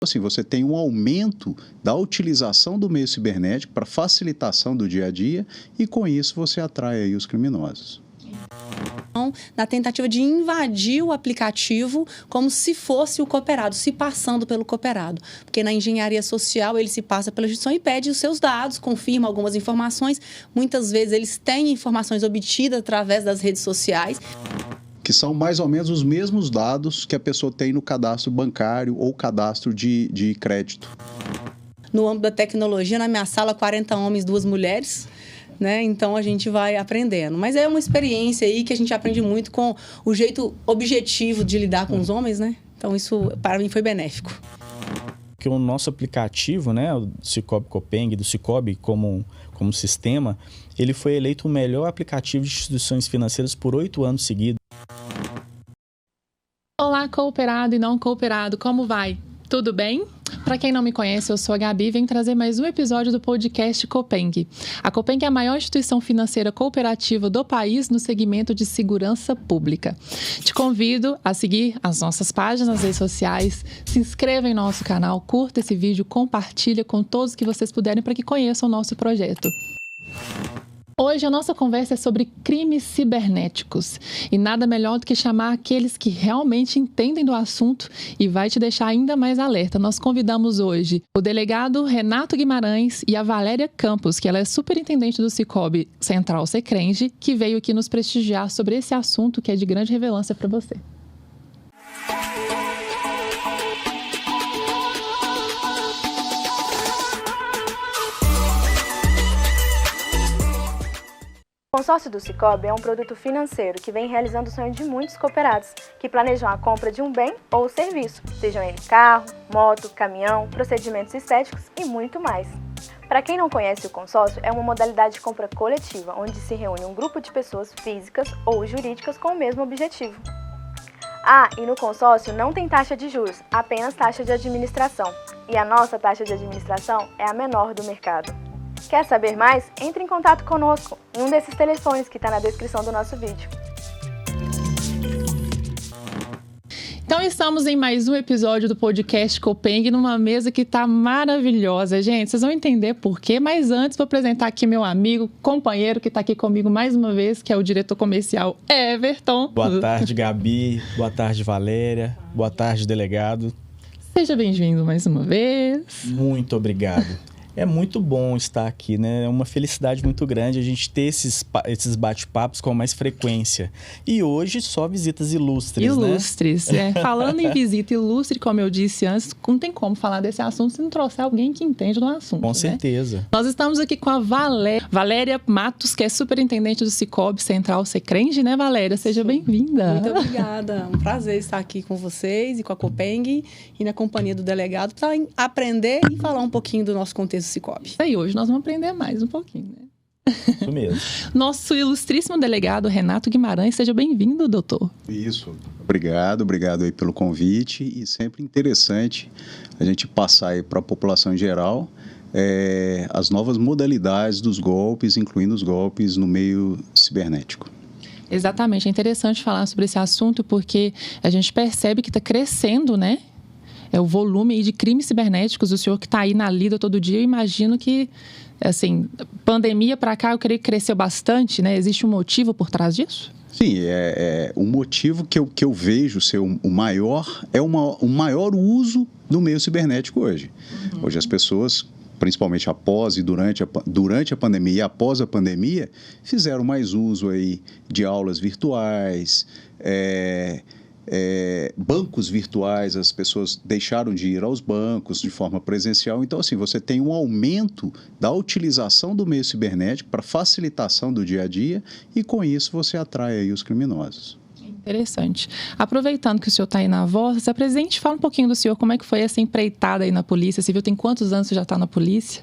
Assim, você tem um aumento da utilização do meio cibernético para facilitação do dia a dia e, com isso, você atrai aí os criminosos. Na tentativa de invadir o aplicativo como se fosse o cooperado, se passando pelo cooperado. Porque na engenharia social ele se passa pela instituição e pede os seus dados, confirma algumas informações. Muitas vezes eles têm informações obtidas através das redes sociais. Que são mais ou menos os mesmos dados que a pessoa tem no cadastro bancário ou cadastro de crédito. No âmbito da tecnologia, na minha sala, 40 homens, 2 mulheres. Né? Então, a gente vai aprendendo. Mas é uma experiência aí que a gente aprende muito com o jeito objetivo de lidar com os homens, né? Então, isso, para mim, foi benéfico. Que o nosso aplicativo, né, o Cicobi Copeng, do Cicobi como sistema, ele foi eleito o melhor aplicativo de instituições financeiras por 8 anos seguidos. Olá, cooperado e não cooperado, como vai? Tudo bem? Para quem não me conhece, eu sou a Gabi e venho trazer mais um episódio do podcast Copeng. A Copeng é a maior instituição financeira cooperativa do país no segmento de segurança pública. Te convido a seguir as nossas páginas nas redes sociais, se inscreva em nosso canal, curta esse vídeo, compartilha com todos que vocês puderem para que conheçam o nosso projeto. Hoje a nossa conversa é sobre crimes cibernéticos e nada melhor do que chamar aqueles que realmente entendem do assunto e vai te deixar ainda mais alerta. Nós convidamos hoje o delegado Renato Guimarães e a Valéria Campos, que ela é superintendente do Cicobi Central Secrenge, que veio aqui nos prestigiar sobre esse assunto que é de grande relevância para você. O consórcio do Cicobi é um produto financeiro que vem realizando o sonho de muitos cooperados que planejam a compra de um bem ou serviço, sejam ele carro, moto, caminhão, procedimentos estéticos e muito mais. Para quem não conhece o consórcio, é uma modalidade de compra coletiva, onde se reúne um grupo de pessoas físicas ou jurídicas com o mesmo objetivo. E no consórcio não tem taxa de juros, apenas taxa de administração. E a nossa taxa de administração é a menor do mercado. Quer saber mais? Entre em contato conosco em um desses telefones que está na descrição do nosso vídeo. Então estamos em mais um episódio do podcast Copeng numa mesa que está maravilhosa, gente. Vocês vão entender por quê, mas antes vou apresentar aqui meu amigo, companheiro que está aqui comigo mais uma vez, que é o diretor comercial Everton. Boa tarde, Gabi. Boa tarde, Valéria. Boa tarde, delegado. Seja bem-vindo mais uma vez. Muito obrigado. É muito bom estar aqui, né? É uma felicidade muito grande a gente ter esses bate-papos com mais frequência. E hoje só visitas ilustres, Ilustres, né? Falando em visita ilustre, como eu disse antes, não tem como falar desse assunto se não trouxer alguém que entende do assunto, Com né? certeza. Nós estamos aqui com a Valéria Matos, que é superintendente do Cicobi Central Secrenge, né, Valéria? Seja bem-vinda. Muito obrigada. Um prazer estar aqui com vocês e com a Copeng e na companhia do delegado para aprender e falar um pouquinho do nosso contexto Cicobi. E hoje nós vamos aprender mais um pouquinho, né? Isso mesmo. Nosso ilustríssimo delegado Renato Guimarães, seja bem-vindo, doutor. Isso. Obrigado aí pelo convite e sempre interessante a gente passar aí para a população em geral as novas modalidades dos golpes, incluindo os golpes no meio cibernético. Exatamente, é interessante falar sobre esse assunto porque a gente percebe que está crescendo, né? É o volume aí de crimes cibernéticos, o senhor que está aí na lida todo dia, eu imagino que, assim, pandemia para cá, eu creio que cresceu bastante, né? Existe um motivo por trás disso? Sim, o motivo que eu vejo ser o maior é o maior uso do meio cibernético hoje. Uhum. Hoje as pessoas, principalmente após e durante a pandemia e após a pandemia, fizeram mais uso aí de aulas virtuais, bancos virtuais, as pessoas deixaram de ir aos bancos de forma presencial. Então, assim, você tem um aumento da utilização do meio cibernético para facilitação do dia a dia e, com isso, você atrai aí os criminosos. Interessante. Aproveitando que o senhor está aí na voz, se apresente, fala um pouquinho do senhor, como é que foi essa empreitada aí na polícia? Você viu, tem quantos anos você já está na polícia?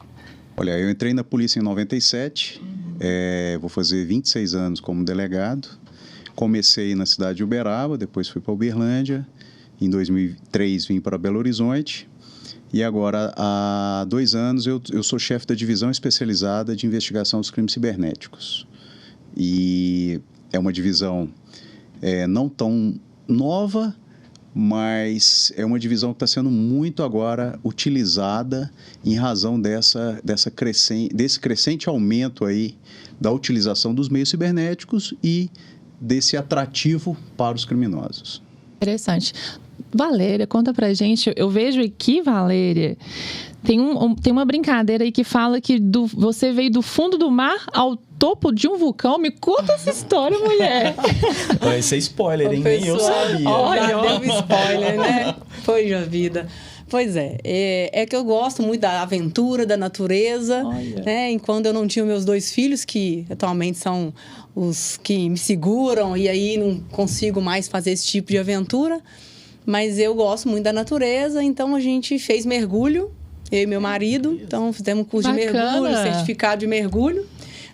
Olha, eu entrei na polícia em 97, vou fazer 26 anos como delegado. Comecei na cidade de Uberaba, depois fui para Uberlândia. Em 2003 vim para Belo Horizonte. E agora, há 2 anos, eu sou chefe da divisão especializada de investigação dos crimes cibernéticos. E é uma divisão não tão nova, mas é uma divisão que está sendo muito agora utilizada em razão desse crescente aumento aí da utilização dos meios cibernéticos e desse atrativo para os criminosos. Interessante. Valéria, conta pra gente, eu vejo aqui, Valéria, tem uma brincadeira aí que fala que você veio do fundo do mar ao topo de um vulcão. Me conta essa história, mulher. Esse é spoiler, hein? Nem eu sabia. Já deu spoiler, né? Poxa vida. Pois é que eu gosto muito da aventura, da natureza, né? Enquanto eu não tinha meus 2 filhos, que atualmente são os que me seguram, e aí não consigo mais fazer esse tipo de aventura, mas eu gosto muito da natureza, então a gente fez mergulho, eu e meu marido, então fizemos um curso de mergulho, certificado de mergulho.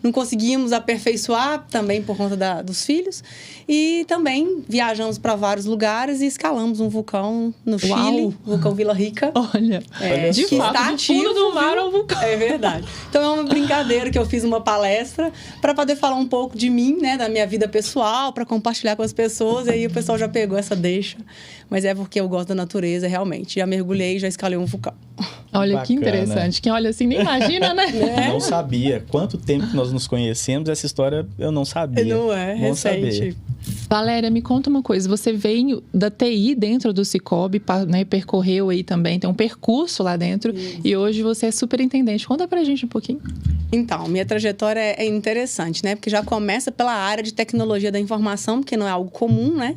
Não conseguimos aperfeiçoar também por conta dos filhos. E também viajamos para vários lugares e escalamos um vulcão no Chile, o vulcão Vila Rica. Olha, de que fato, está ativo, fundo do mar ao vulcão. É verdade. Então é uma brincadeira que eu fiz uma palestra para poder falar um pouco de mim, né, da minha vida pessoal, para compartilhar com as pessoas. E aí o pessoal já pegou essa deixa. Mas é porque eu gosto da natureza, realmente. Já mergulhei, já escalei um vulcão. Olha que interessante. Quem olha assim nem imagina, né? Não sabia. Quanto tempo que nós nos conhecemos, essa história eu não sabia. Não é, recente. Valéria, me conta uma coisa. Você veio da TI dentro do Sicoob, né, percorreu aí também, tem um percurso lá dentro. Isso. E hoje você é superintendente. Conta pra gente um pouquinho. Então, minha trajetória é interessante, né? Porque já começa pela área de tecnologia da informação, porque não é algo comum, né?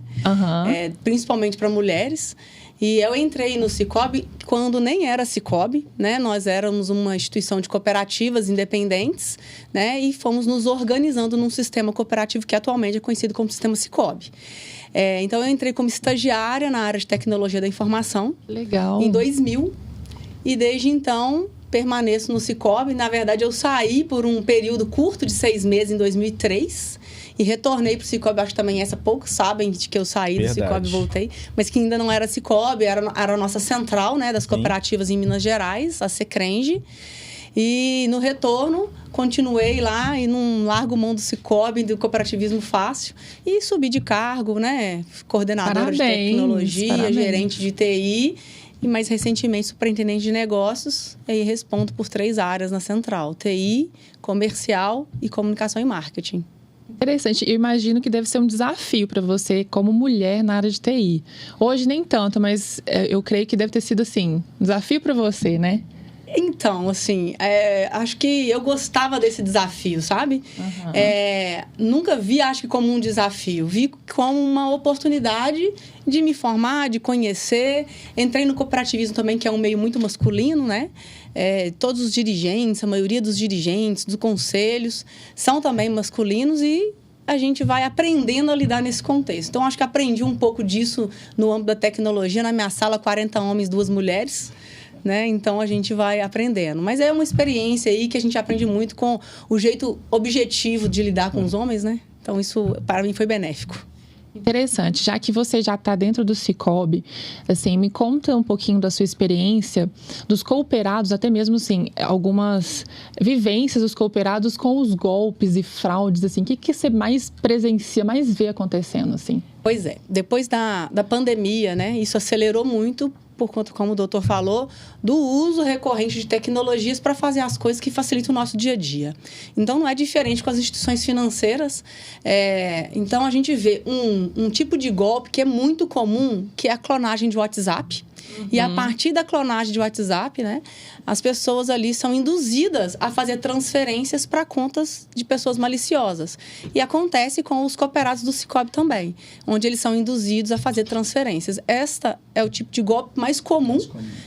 Principalmente para mulheres. E eu entrei no Sicoob quando nem era Sicoob, né? Nós éramos uma instituição de cooperativas independentes, né? E fomos nos organizando num sistema cooperativo que atualmente é conhecido como Sistema Sicoob. Então, eu entrei como estagiária na área de tecnologia da informação. Legal. Em 2000. E desde então, permaneço no Sicoob. Na verdade, eu saí por um período curto de 6 meses em 2003. E retornei para o Sicoob, acho que também poucos sabem de que eu saí do Sicoob e voltei. Mas que ainda não era Sicoob, era a nossa central, né, das cooperativas em Minas Gerais, a Secrenge. E no retorno, continuei lá e não largo mão do Sicoob, do cooperativismo fácil. E subi de cargo, né, coordenadora de tecnologia, gerente de TI. E mais recentemente, superintendente de negócios. E aí respondo por 3 áreas na central: TI, comercial e comunicação e marketing. Interessante. Eu imagino que deve ser um desafio para você como mulher na área de TI. Hoje nem tanto, mas eu creio que deve ter sido, assim, um desafio para você, né? Então, assim, acho que eu gostava desse desafio, sabe? Nunca vi, acho que como um desafio. Vi como uma oportunidade de me formar, de conhecer. Entrei no cooperativismo também, que é um meio muito masculino, né? Todos os dirigentes, a maioria dos dirigentes, dos conselhos, são também masculinos e a gente vai aprendendo a lidar nesse contexto. Então, acho que aprendi um pouco disso no âmbito da tecnologia. Na minha sala, 40 homens, 2 mulheres. Né? Então, a gente vai aprendendo. Mas é uma experiência aí que a gente aprende muito com o jeito objetivo de lidar com os homens, né? Então, isso, para mim, foi benéfico. Interessante. Já que você já está dentro do Sicoob, assim, me conta um pouquinho da sua experiência dos cooperados, até mesmo, assim, algumas vivências dos cooperados com os golpes e fraudes, assim. O que você mais presencia, mais vê acontecendo, assim? Pois é. Depois da pandemia, né? Isso acelerou muito por conta, como o doutor falou, do uso recorrente de tecnologias para fazer as coisas que facilitam o nosso dia a dia. Então, não é diferente com as instituições financeiras. Então, a gente vê um tipo de golpe que é muito comum, que é a clonagem de WhatsApp. E a partir da clonagem de WhatsApp, né, as pessoas ali são induzidas a fazer transferências para contas de pessoas maliciosas. E acontece com os cooperados do Sicoob também, onde eles são induzidos a fazer transferências. Esta é o tipo de golpe mais comum.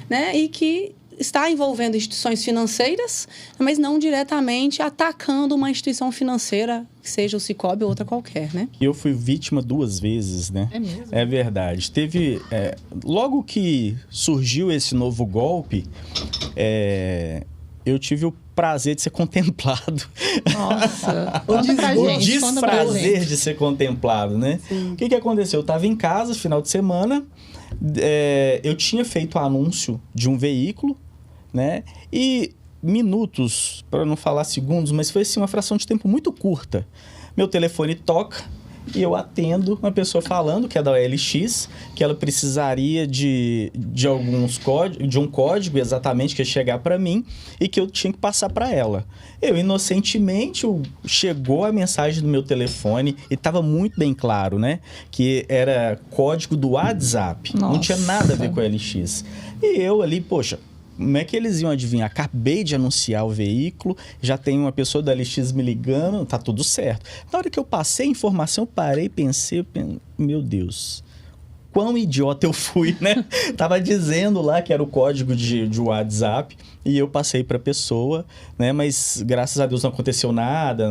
Né, e que está envolvendo instituições financeiras, mas não diretamente atacando uma instituição financeira, que seja o Sicoob ou outra qualquer, né? Eu fui vítima 2 vezes, né? É mesmo? É verdade. Teve... logo que surgiu esse novo golpe, eu tive o prazer de ser contemplado. Nossa! O desprazer de ser contemplado, né? Sim. O que aconteceu? Eu estava em casa, final de semana, eu tinha feito o anúncio de um veículo, né? E minutos, para não falar segundos, mas foi assim, uma fração de tempo muito curta. Meu telefone toca e eu atendo uma pessoa falando que é da OLX, que ela precisaria de um código exatamente que ia chegar para mim e que eu tinha que passar para ela. Eu, inocentemente, chegou a mensagem do meu telefone e estava muito bem claro, né? Que era código do WhatsApp. Nossa. Não tinha nada a ver com a OLX. E eu ali, poxa, como é que eles iam adivinhar? Acabei de anunciar o veículo, já tem uma pessoa da LX me ligando, tá tudo certo. Na hora que eu passei a informação, parei, pensei, meu Deus, quão idiota eu fui, né? Tava dizendo lá que era o código de WhatsApp e eu passei para a pessoa, né? Mas graças a Deus não aconteceu nada,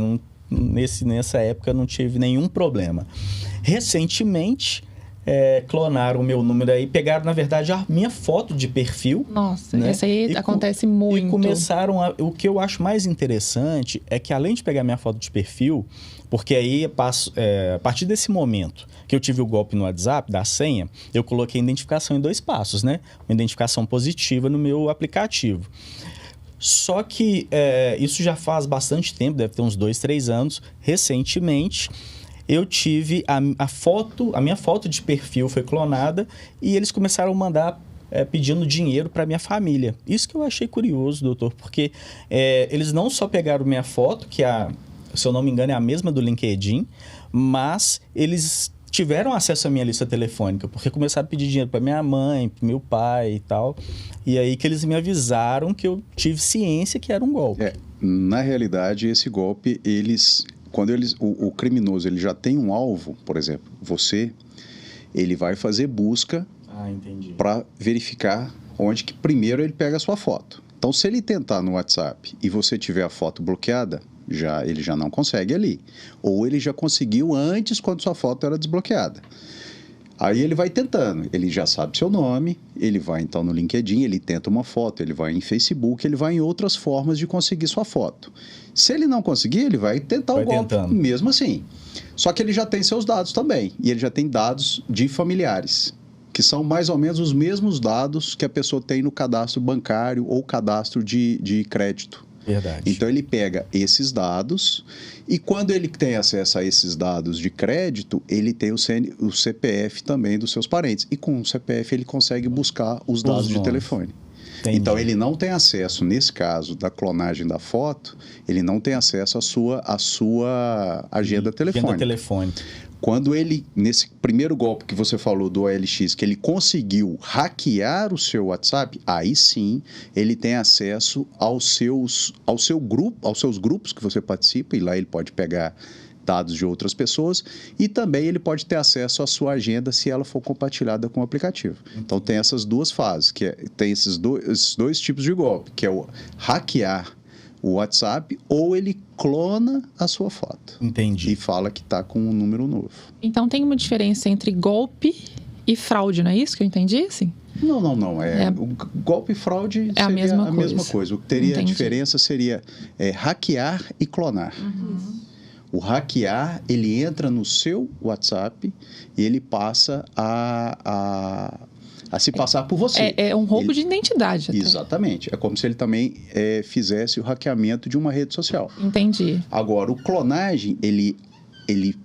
nessa época não tive nenhum problema. Recentemente, clonaram o meu número aí, pegaram, na verdade, a minha foto de perfil. Nossa, né? Essa aí acontece muito. E começaram o que eu acho mais interessante é que, além de pegar minha foto de perfil, porque aí a partir desse momento que eu tive o golpe no WhatsApp, da senha, eu coloquei a identificação em 2 passos, né? Uma identificação positiva no meu aplicativo. Só que isso já faz bastante tempo, deve ter uns 2, 3 anos. Recentemente, eu tive a minha foto de perfil foi clonada e eles começaram a mandar pedindo dinheiro para minha família. Isso que eu achei curioso, doutor, porque eles não só pegaram minha foto, que se eu não me engano é a mesma do LinkedIn, mas eles tiveram acesso à minha lista telefônica, porque começaram a pedir dinheiro para minha mãe, para meu pai e tal. E aí que eles me avisaram que eu tive ciência que era um golpe. Na realidade, esse golpe, quando o criminoso ele já tem um alvo, por exemplo, você, ele vai fazer busca para verificar onde que primeiro ele pega a sua foto. Então, se ele tentar no WhatsApp e você tiver a foto bloqueada, ele já não consegue ali. Ou ele já conseguiu antes, quando sua foto era desbloqueada. Aí ele vai tentando, ele já sabe seu nome, ele vai então no LinkedIn, ele tenta uma foto, ele vai em Facebook, ele vai em outras formas de conseguir sua foto. Se ele não conseguir, ele vai tentar o golpe mesmo assim. Só que ele já tem seus dados também, e ele já tem dados de familiares, que são mais ou menos os mesmos dados que a pessoa tem no cadastro bancário ou cadastro de crédito. Verdade. Então ele pega esses dados e quando ele tem acesso a esses dados de crédito, ele tem o CPF também dos seus parentes. E com o CPF ele consegue buscar os dados de telefone. Entendi. Então ele não tem acesso, nesse caso da clonagem da foto, ele não tem acesso à sua agenda telefônica. Quando ele, nesse primeiro golpe que você falou do OLX, que ele conseguiu hackear o seu WhatsApp, aí sim ele tem acesso aos seus grupos que você participa, e lá ele pode pegar dados de outras pessoas, e também ele pode ter acesso à sua agenda se ela for compartilhada com o aplicativo. Então tem essas 2 fases, tem esses dois tipos de golpe, que é o hackear o WhatsApp, ou ele clona a sua foto. Entendi. E fala que está com um número novo. Então tem uma diferença entre golpe e fraude, não é isso que eu entendi, assim? Não. O golpe e fraude seria a mesma coisa. O que teria a diferença seria hackear e clonar. Uhum. O hackear, ele entra no seu WhatsApp e ele passa a se passar por você. É um roubo de identidade. Até. Exatamente. É como se ele também fizesse o hackeamento de uma rede social. Entendi. Agora, o clonagem, ele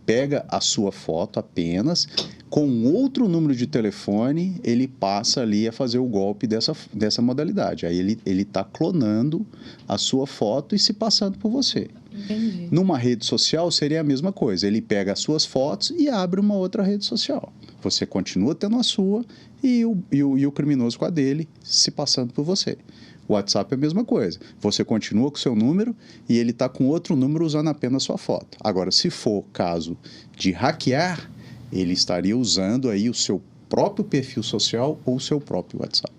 pega a sua foto apenas, com outro número de telefone, ele passa ali a fazer o golpe dessa modalidade. Aí ele está clonando a sua foto e se passando por você. Entendi. Numa rede social seria a mesma coisa. Ele pega as suas fotos e abre uma outra rede social. Você continua tendo a sua e o criminoso com a dele se passando por você. O WhatsApp é a mesma coisa. Você continua com o seu número e ele está com outro número usando apenas a sua foto. Agora, se for caso de hackear, ele estaria usando aí o seu próprio perfil social ou o seu próprio WhatsApp.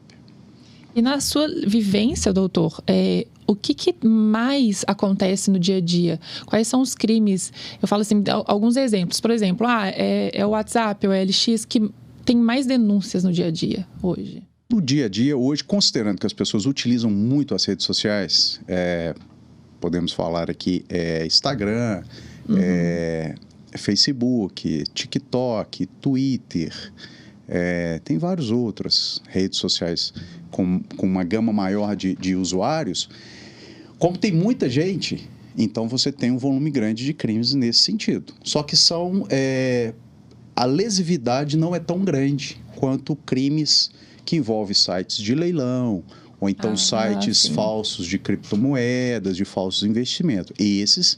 E na sua vivência, doutor, o que mais acontece no dia a dia? Quais são os crimes? Eu falo assim, alguns exemplos. Por exemplo, é o WhatsApp, é o LX que tem mais denúncias no dia a dia hoje. No dia a dia, hoje, considerando que as pessoas utilizam muito as redes sociais, podemos falar aqui Instagram, Facebook, TikTok, Twitter, tem várias outras redes sociais com uma gama maior de usuários. Como tem muita gente, Então, você tem um volume grande de crimes nesse sentido. Só que a lesividade não é tão grande quanto crimes que envolvem sites de leilão, ou então sites falsos de criptomoedas, de falsos investimentos. E esses,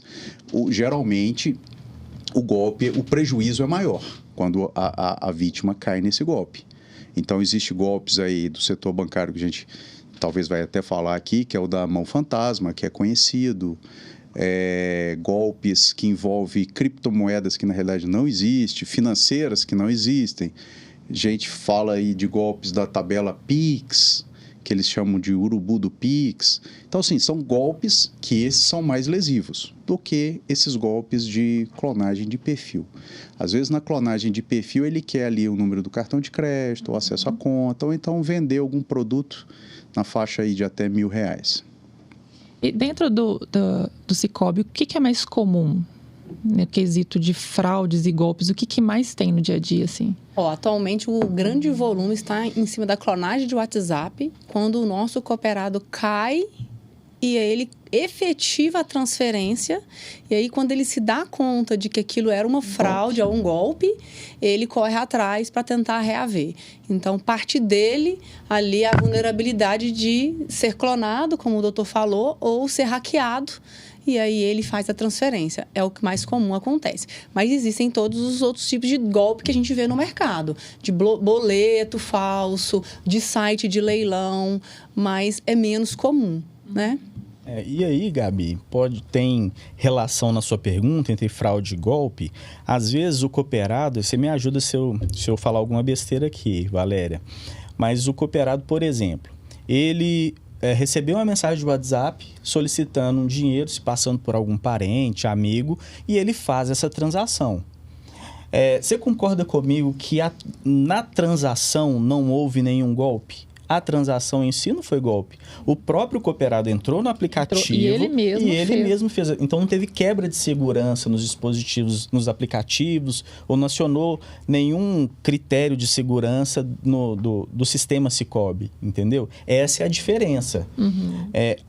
geralmente, o prejuízo é maior quando a vítima cai nesse golpe. Então, existem golpes aí do setor bancário que a gente talvez vai até falar aqui, que é o da mão fantasma, que é conhecido. Golpes que envolvem criptomoedas que na realidade não existem, financeiras que não existem. A gente fala aí de golpes da tabela Pix, que eles chamam de urubu do Pix. Então, assim, são golpes que esses são mais lesivos do que esses golpes de clonagem de perfil. Às vezes, na clonagem de perfil, ele quer ali o número do cartão de crédito, o acesso à conta, ou então vender algum produto na faixa aí de até R$1.000. E dentro do Sicoob, o que é mais comum no quesito de fraudes e golpes? O que mais tem no dia a dia, assim? Atualmente, o grande volume está em cima da clonagem de WhatsApp, quando o nosso cooperado cai e ele efetiva a transferência. E aí, quando ele se dá conta de que aquilo era uma fraude ou um golpe, ele corre atrás para tentar reaver. Então, parte dele ali a vulnerabilidade de ser clonado, como o doutor falou, ou ser hackeado. E aí ele faz a transferência. É o que mais comum acontece. Mas existem todos os outros tipos de golpe que a gente vê no mercado. De boleto falso, de site de leilão, mas é menos comum, né? E aí, Gabi, tem relação na sua pergunta entre fraude e golpe? Às vezes o cooperado, você me ajuda se eu falar alguma besteira aqui, Valéria, mas o cooperado, por exemplo, ele recebeu uma mensagem de WhatsApp solicitando um dinheiro, se passando por algum parente, amigo, e ele faz essa transação. Você concorda comigo que na transação não houve nenhum golpe? A transação em si não foi golpe. O próprio cooperado entrou no aplicativo e ele mesmo fez. Então, não teve quebra de segurança nos dispositivos, nos aplicativos, ou não acionou nenhum critério de segurança do sistema Sicoob, entendeu? Essa é a diferença.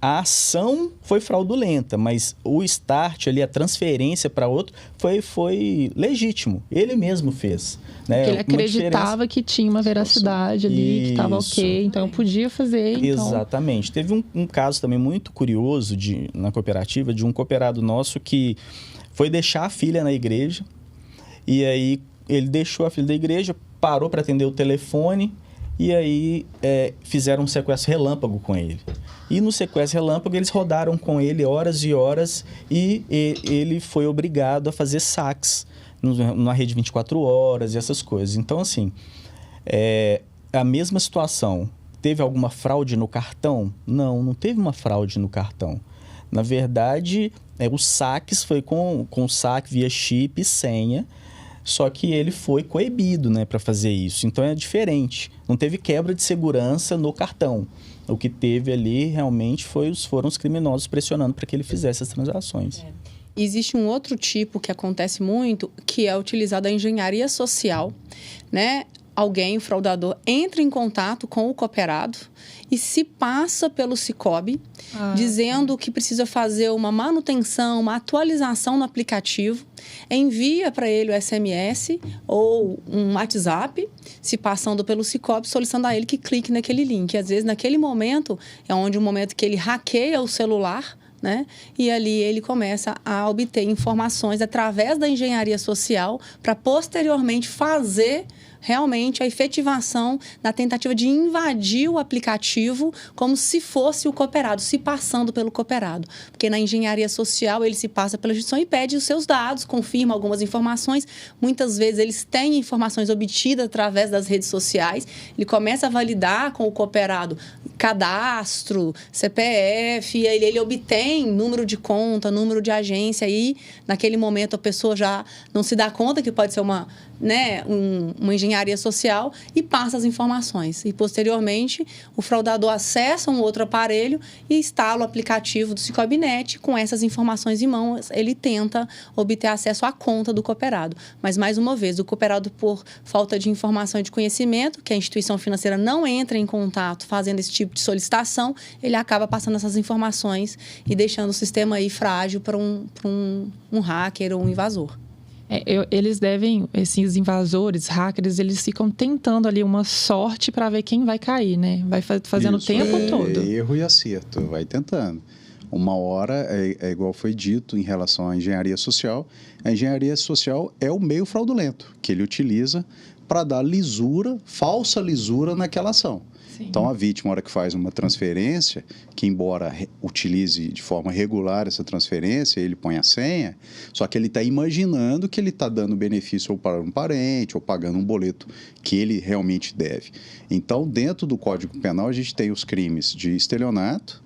A ação foi fraudulenta, mas o start ali, a transferência para outro, foi legítimo. Ele mesmo fez. Né? Porque ele acreditava que tinha uma veracidade ali, que estava ok, então eu podia fazer. Exatamente. Teve um caso também muito curioso na cooperativa, de um cooperado nosso que foi deixar a filha na igreja, e aí ele deixou a filha da igreja, parou para atender o telefone, e aí fizeram um sequestro relâmpago com ele. E no sequestro relâmpago eles rodaram com ele horas e horas, e ele foi obrigado a fazer saques na rede 24 horas e essas coisas. Então, assim, a mesma situação. Teve alguma fraude no cartão? Não teve uma fraude no cartão. Na verdade, os saques foi com saque via chip e senha, só que ele foi coibido, né, para fazer isso. Então, é diferente. Não teve quebra de segurança no cartão. O que teve ali, realmente, foram os criminosos pressionando para que ele fizesse as transações. Existe um outro tipo que acontece muito, que é utilizado a engenharia social, né? Alguém, o fraudador, entra em contato com o cooperado e se passa pelo Sicoob, dizendo que precisa fazer uma manutenção, uma atualização no aplicativo, envia para ele o SMS ou um WhatsApp, se passando pelo Sicoob, solicitando a ele que clique naquele link. Às vezes, naquele momento, é o momento que ele hackeia o celular, né? E ali ele começa a obter informações através da engenharia social para posteriormente fazer realmente a efetivação da tentativa de invadir o aplicativo como se fosse o cooperado, se passando pelo cooperado. Porque na engenharia social ele se passa pela instituição e pede os seus dados, confirma algumas informações. Muitas vezes eles têm informações obtidas através das redes sociais. Ele começa a validar com o cooperado cadastro, CPF, ele obtém número de conta, número de agência, e naquele momento a pessoa já não se dá conta que pode ser né, uma engenharia social e passa as informações. E, posteriormente, o fraudador acessa um outro aparelho e instala o aplicativo do Sicoob Net. Com essas informações em mãos, ele tenta obter acesso à conta do cooperado. Mas, mais uma vez, o cooperado, por falta de informação e de conhecimento, que a instituição financeira não entra em contato fazendo esse tipo de solicitação, ele acaba passando essas informações e deixando o sistema aí frágil para um hacker ou um invasor. Esses invasores, hackers, eles ficam tentando ali uma sorte para ver quem vai cair, né? Vai fazendo o tempo todo. Erro e acerto, vai tentando. Uma hora, é igual foi dito em relação à engenharia social, a engenharia social é o meio fraudulento que ele utiliza para dar lisura, falsa lisura naquela ação. Sim. Então, a vítima, na hora que faz uma transferência, que embora utilize de forma regular essa transferência, ele põe a senha, só que ele está imaginando que ele está dando benefício ou para um parente, ou pagando um boleto que ele realmente deve. Então, dentro do Código Penal, a gente tem os crimes de estelionato,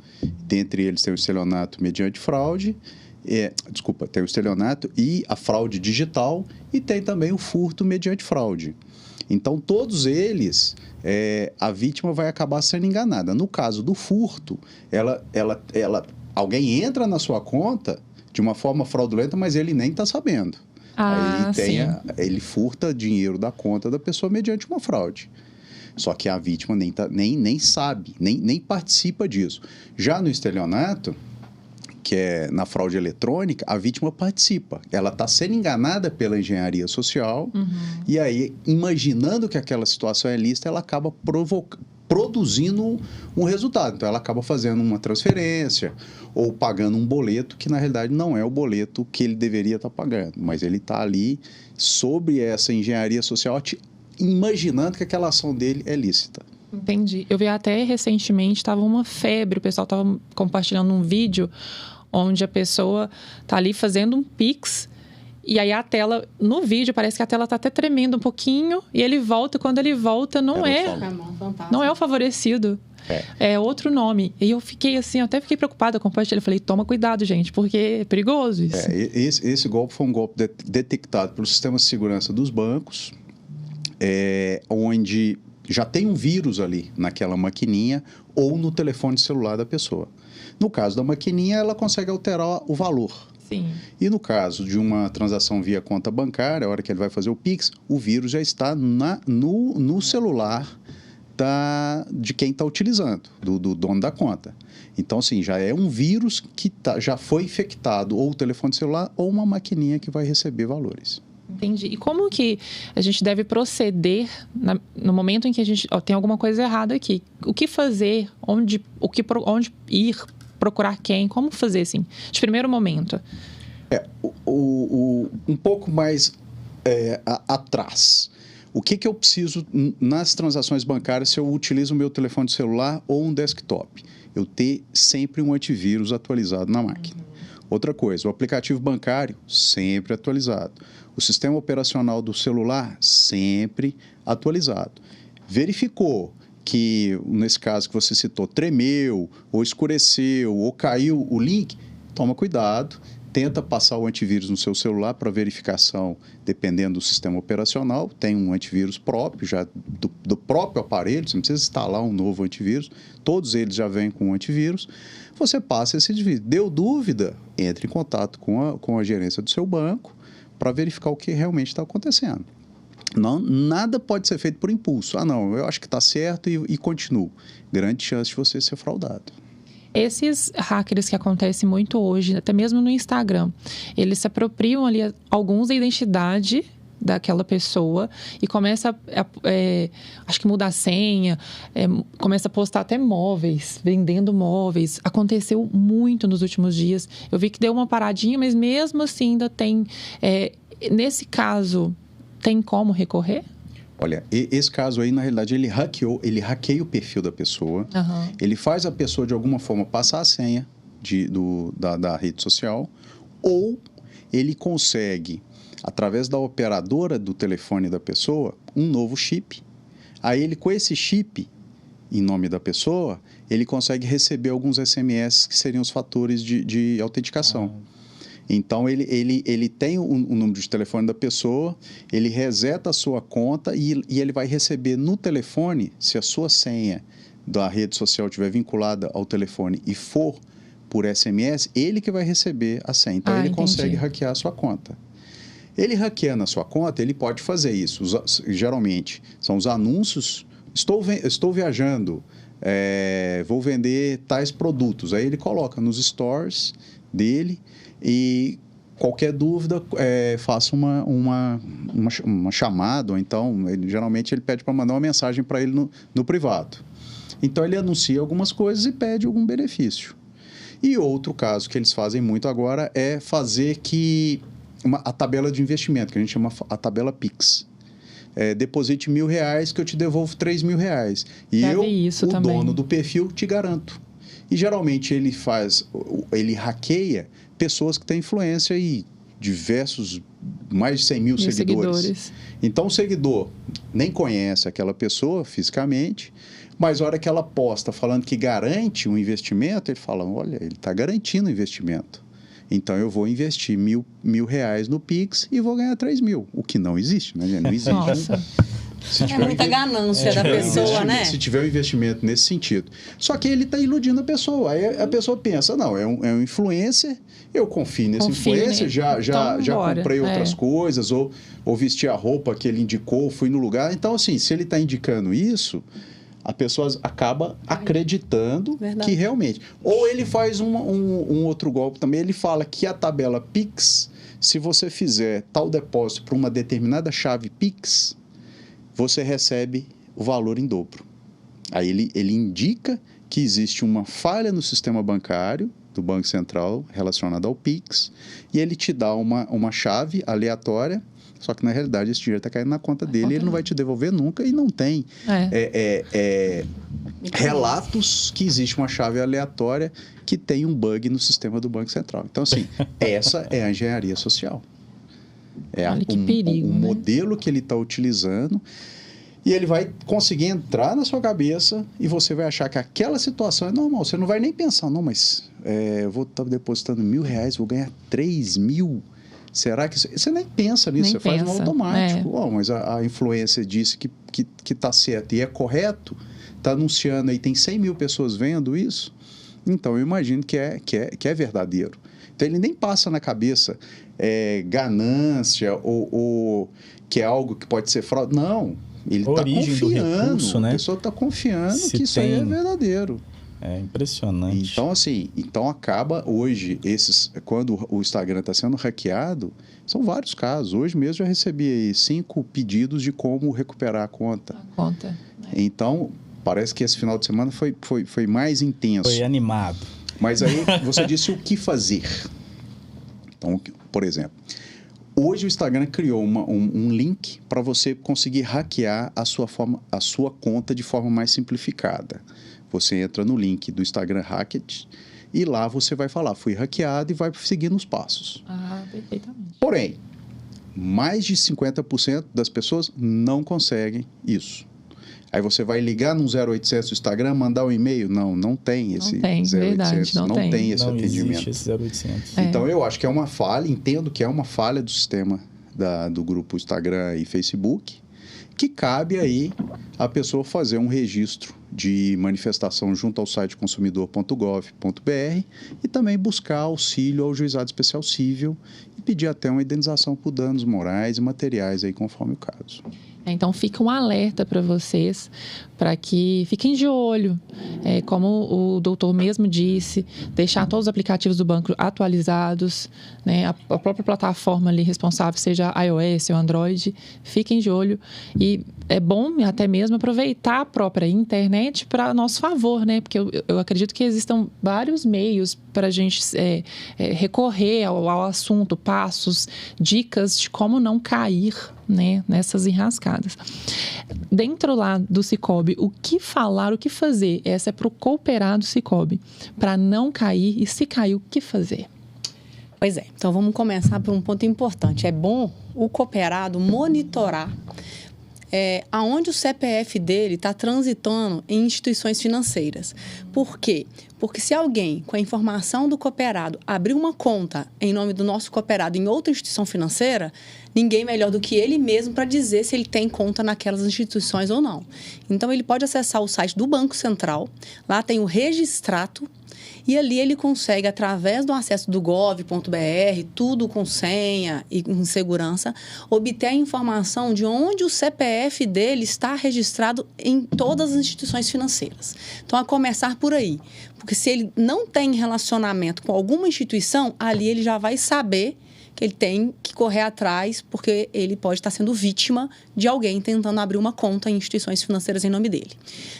dentre eles tem o estelionato mediante fraude, tem o estelionato e a fraude digital, e tem também o furto mediante fraude. Então, todos eles, a vítima vai acabar sendo enganada. No caso do furto, alguém entra na sua conta de uma forma fraudulenta, mas ele nem está sabendo. Ele furta dinheiro da conta da pessoa mediante uma fraude. Só que a vítima nem sabe, nem participa disso. Já no estelionato, que é na fraude eletrônica, a vítima participa. Ela está sendo enganada pela engenharia social, e aí, imaginando que aquela situação é lícita, ela acaba produzindo um resultado. Então, ela acaba fazendo uma transferência ou pagando um boleto que, na realidade, não é o boleto que ele deveria estar pagando. Mas ele está ali, sobre essa engenharia social, imaginando que aquela ação dele é lícita. Entendi. Eu vi até recentemente, estava uma febre, o pessoal estava compartilhando um vídeo onde a pessoa está ali fazendo um Pix, e aí a tela, no vídeo, parece que a tela está até tremendo um pouquinho, e ele volta, quando ele volta, não é o favorecido. É outro nome. E eu fiquei assim, eu até fiquei preocupada com o compartilhei. Eu falei, toma cuidado, gente, porque é perigoso isso. Esse golpe foi um golpe detectado pelo sistema de segurança dos bancos, onde já tem um vírus ali naquela maquininha ou no telefone celular da pessoa. No caso da maquininha, ela consegue alterar o valor. Sim. E no caso de uma transação via conta bancária, a hora que ele vai fazer o Pix, o vírus já está no celular de quem está utilizando, do dono da conta. Então, assim, já é um vírus que já foi infectado ou o telefone celular ou uma maquininha que vai receber valores. Entendi. E como que a gente deve proceder no momento em que a gente tem alguma coisa errada aqui? O que fazer? Onde ir? Procurar quem? Como fazer, assim, de primeiro momento? Um pouco mais atrás. O que eu preciso nas transações bancárias se eu utilizo o meu telefone celular ou um desktop? Eu ter sempre um antivírus atualizado na máquina. Outra coisa, o aplicativo bancário sempre atualizado. O sistema operacional do celular sempre atualizado. Verificou que, nesse caso que você citou, tremeu, ou escureceu, ou caiu o link, toma cuidado, tenta passar o antivírus no seu celular para verificação, dependendo do sistema operacional. Tem um antivírus próprio, já do próprio aparelho, você não precisa instalar um novo antivírus, todos eles já vêm com um antivírus. Você passa esse antivírus. Deu dúvida, entre em contato com a gerência do seu banco para verificar o que realmente está acontecendo. Nada pode ser feito por impulso. Não, eu acho que está certo e continuo. Grande chance de você ser fraudado. Esses hackers que acontecem muito hoje, até mesmo no Instagram, eles se apropriam ali alguns da identidade daquela pessoa e começa acho que muda a senha, começa a postar até móveis, vendendo móveis. Aconteceu muito nos últimos dias. Eu vi que deu uma paradinha, mas mesmo assim ainda tem... nesse caso, tem como recorrer? Olha, esse caso aí, na realidade, ele hackeia o perfil da pessoa, ele faz a pessoa, de alguma forma, passar a senha da rede social, ou ele consegue, através da operadora do telefone da pessoa, um novo chip. Aí ele, com esse chip, em nome da pessoa, ele consegue receber alguns SMS que seriam os fatores de autenticação. Então, ele tem o número de telefone da pessoa, ele reseta a sua conta e ele vai receber no telefone, se a sua senha da rede social estiver vinculada ao telefone e for por SMS, ele que vai receber a senha. Então, ele consegue hackear a sua conta. Ele hackeando a sua conta, ele pode fazer isso. Geralmente, são os anúncios. Estou viajando, vou vender tais produtos. Aí ele coloca nos stores dele e qualquer dúvida, faça uma chamada. Ou então, geralmente, ele pede para mandar uma mensagem para ele no privado. Então, ele anuncia algumas coisas e pede algum benefício. E outro caso que eles fazem muito agora é fazer a tabela de investimento, que a gente chama a tabela Pix. Deposite R$1.000 que eu te devolvo R$3.000. E dono do perfil, te garanto. E geralmente ele hackeia pessoas que têm influência e mais de 100 mil seguidores. Então o seguidor nem conhece aquela pessoa fisicamente, mas a hora que ela posta falando que garante um investimento, ele fala, olha, ele está garantindo o investimento. Então, eu vou investir R$1.000 no Pix e vou ganhar 3 mil. O que não existe, né? Não existe. Nossa. É muita ganância da pessoa, né? Se tiver um investimento nesse sentido. Só que ele está iludindo a pessoa. Aí a pessoa pensa, não, é um influencer, eu confio nesse influencer, já comprei outras coisas, ou vesti a roupa que ele indicou, fui no lugar. Então, assim, se ele está indicando isso, a pessoa acaba acreditando que realmente... Ou ele faz um outro golpe também, ele fala que a tabela Pix, se você fizer tal depósito para uma determinada chave Pix, você recebe o valor em dobro. Aí ele indica que existe uma falha no sistema bancário do Banco Central relacionada ao Pix, e ele te dá uma chave aleatória. Só que, na realidade, esse dinheiro está caindo na conta dele e ele não vai te devolver nunca. E não tem relatos que existe uma chave aleatória que tem um bug no sistema do Banco Central. Então, assim, essa é a engenharia social. Olha que perigo, o modelo que ele está utilizando. E ele vai conseguir entrar na sua cabeça e você vai achar que aquela situação é normal. Você não vai nem pensar, não, mas eu vou estar depositando R$1.000, vou ganhar 3 mil. Será que... Você nem pensa nisso, você faz no automático. Mas a influência disse que está certo e é correto, está anunciando aí, tem 100 mil pessoas vendo isso, então eu imagino que é verdadeiro. Então ele nem passa na cabeça ganância ou que é algo que pode ser fraude. Não, ele está confiando, recurso, né? A pessoa está confiando que isso aí é verdadeiro. É impressionante. Então, assim, acaba hoje, quando o Instagram está sendo hackeado, são vários casos. Hoje mesmo já recebi aí 5 pedidos de como recuperar a conta. Então, parece que esse final de semana foi mais intenso. Foi animado. Mas aí você disse o que fazer. Então, por exemplo, hoje o Instagram criou um link para você conseguir hackear a sua conta de forma mais simplificada. Você entra no link do Instagram Hacked e lá você vai falar, fui hackeado, e vai seguindo os passos. Perfeitamente. Porém, mais de 50% das pessoas não conseguem isso. Aí você vai ligar no 0800 do Instagram, mandar um e-mail? Não tem esse 0800, não tem esse atendimento. Existe esse 0800. Então, eu acho que é uma falha, entendo que é uma falha do sistema do grupo Instagram e Facebook, que cabe aí a pessoa fazer um registro de manifestação junto ao site consumidor.gov.br e também buscar auxílio ao Juizado Especial Cível e pedir até uma indenização por danos morais e materiais aí, conforme o caso. Então, fica um alerta para vocês, para que fiquem de olho. Como o doutor mesmo disse, deixar todos os aplicativos do banco atualizados, né? A própria plataforma ali responsável, seja iOS ou Android, fiquem de olho. E é bom até mesmo aproveitar a própria internet para nosso favor, né? Porque eu acredito que existam vários meios para a gente recorrer ao assunto, passos, dicas de como não cair, né, nessas enrascadas. Dentro lá do Sicoob, o que falar, o que fazer? Essa é para o cooperado Sicoob, para não cair, e se cair, o que fazer? Pois é, então vamos começar por um ponto importante. É bom o cooperado monitorar aonde o CPF dele está transitando em instituições financeiras. Por quê? Porque se alguém, com a informação do cooperado, abrir uma conta em nome do nosso cooperado em outra instituição financeira, ninguém melhor do que ele mesmo para dizer se ele tem conta naquelas instituições ou não. Então, ele pode acessar o site do Banco Central, lá tem o Registrato, e ali ele consegue, através do acesso do gov.br, tudo com senha e com segurança, obter a informação de onde o CPF dele está registrado em todas as instituições financeiras. Então, a começar por aí. Porque se ele não tem relacionamento com alguma instituição, ali ele já vai saber que ele tem que correr atrás, porque ele pode estar sendo vítima de alguém tentando abrir uma conta em instituições financeiras em nome dele.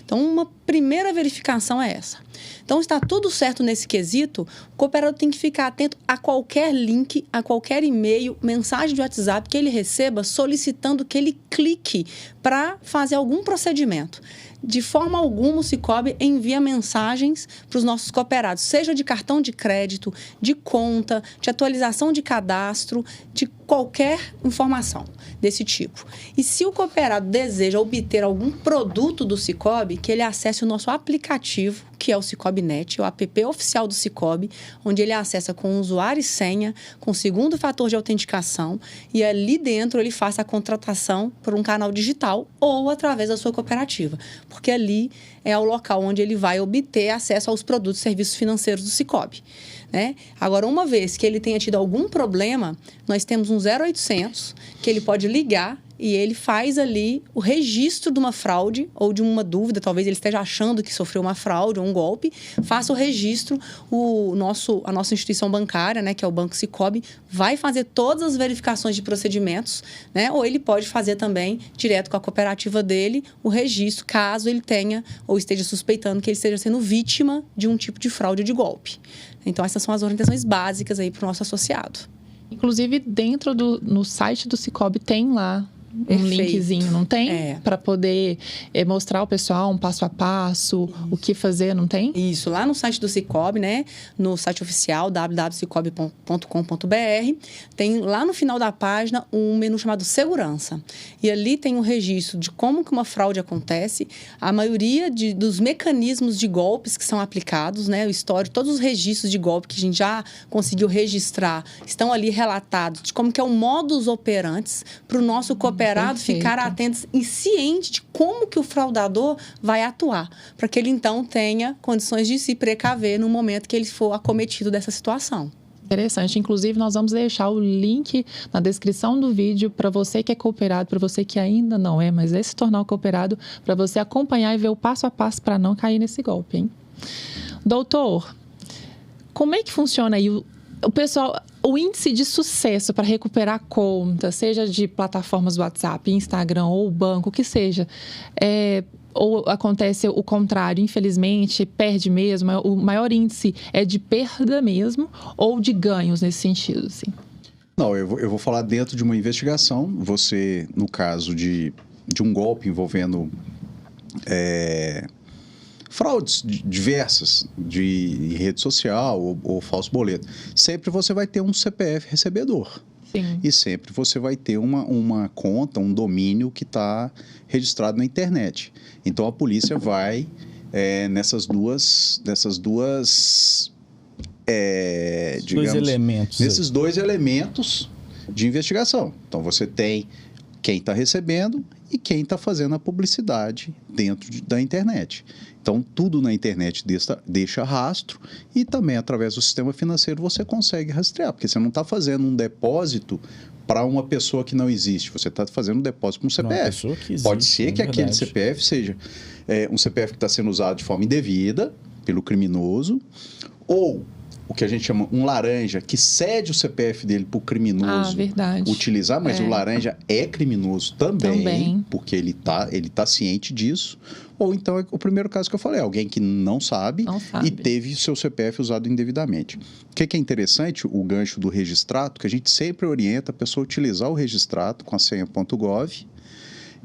Então, uma primeira verificação é essa. Então, está tudo certo nesse quesito, o cooperado tem que ficar atento a qualquer link, a qualquer e-mail, mensagem de WhatsApp que ele receba solicitando que ele clique para fazer algum procedimento. De forma alguma, o Sicoob envia mensagens para os nossos cooperados, seja de cartão de crédito, de conta, de atualização de cadastro, de qualquer informação desse tipo. E se o cooperado deseja obter algum produto do Sicoob, que ele acesse o nosso aplicativo, que é o Sicoob Net, o app oficial do Sicoob, onde ele acessa com usuário e senha, com segundo fator de autenticação, e ali dentro ele faça a contratação por um canal digital ou através da sua cooperativa, porque ali é o local onde ele vai obter acesso aos produtos e serviços financeiros do Sicoob. Né? Agora, uma vez que ele tenha tido algum problema, nós temos um 0800 que ele pode ligar e ele faz ali o registro de uma fraude ou de uma dúvida, talvez ele esteja achando que sofreu uma fraude ou um golpe, faça o registro, a nossa instituição bancária, né, que é o Banco Sicoob, vai fazer todas as verificações de procedimentos, né, ou ele pode fazer também, direto com a cooperativa dele, o registro, caso ele tenha ou esteja suspeitando que ele esteja sendo vítima de um tipo de fraude ou de golpe. Então, essas são as orientações básicas aí para o nosso associado. Inclusive, no site do Sicoob tem lá um linkzinho, não tem? Para poder mostrar ao pessoal um passo a passo, o que fazer, não tem? Isso, lá no site do Sicoob, né? No site oficial, www.sicoob.com.br, tem lá no final da página um menu chamado Segurança. E ali tem um registro de como que uma fraude acontece, a maioria dos mecanismos de golpes que são aplicados, né? O histórico, todos os registros de golpe que a gente já conseguiu registrar estão ali relatados, de como que é o modus operandi para o nosso cooperado ficar atento e ciente de como que o fraudador vai atuar, para que ele então tenha condições de se precaver no momento que ele for acometido dessa situação. Interessante. Inclusive, nós vamos deixar o link na descrição do vídeo para você que é cooperado, para você que ainda não é, mas se tornar um cooperado, para você acompanhar e ver o passo a passo para não cair nesse golpe, hein? Doutor, como é que funciona aí o pessoal, o índice de sucesso para recuperar a conta, seja de plataformas WhatsApp, Instagram ou banco, o que seja, ou acontece o contrário, infelizmente, perde mesmo, o maior índice é de perda mesmo ou de ganhos nesse sentido, assim? Não, eu vou falar dentro de uma investigação. Você, no caso de um golpe envolvendo fraudes diversas de rede social ou falso boleto, sempre você vai ter um CPF recebedor. Sim. E sempre você vai ter uma conta, um domínio que está registrado na internet. Então, a polícia vai nesses dois elementos de investigação. Então, você tem quem está recebendo e quem está fazendo a publicidade dentro da internet. Então, tudo na internet deixa rastro e também, através do sistema financeiro, você consegue rastrear, porque você não está fazendo um depósito para uma pessoa que não existe, você está fazendo um depósito para um CPF. Existe, pode ser que aquele CPF seja um CPF que está sendo usado de forma indevida pelo criminoso, ou o que a gente chama um laranja, que cede o CPF dele para o criminoso utilizar, mas o laranja é criminoso também. Porque ele tá ciente disso. Ou então, o primeiro caso que eu falei, alguém que não sabe e teve seu CPF usado indevidamente. O que é interessante, o gancho do registrato, que a gente sempre orienta a pessoa a utilizar o registrato com a senha .gov